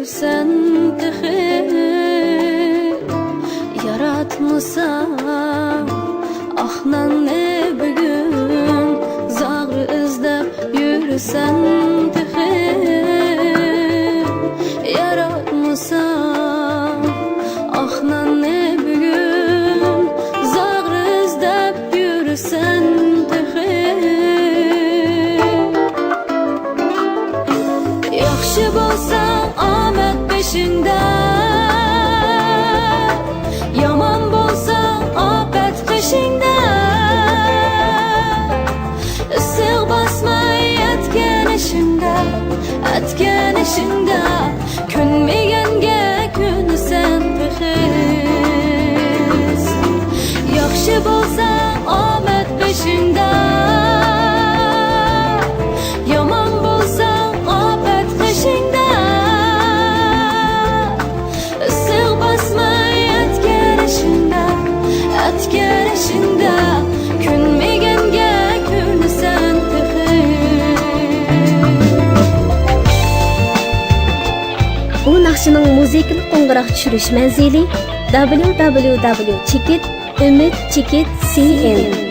yürüsen tehe yaratmasam ahnan ne bugün zağrı izlep yürüsen tehe yaratmasam ahnan ne bugün zağrı izlep yürüsen tehe yaxşı bolsan amet peşinde yaman bolsan afet peşinde sığ basmay etken işinde künmegenge künü sen tehiz yaxşı bolsan amet peşinde yaman bolsan afet peşinde sığ basmay etken işinde künmegenge künü sen tehiz. Bu naqshining muzikalik qo'ng'iroq tushirish manzili www.chekit.cn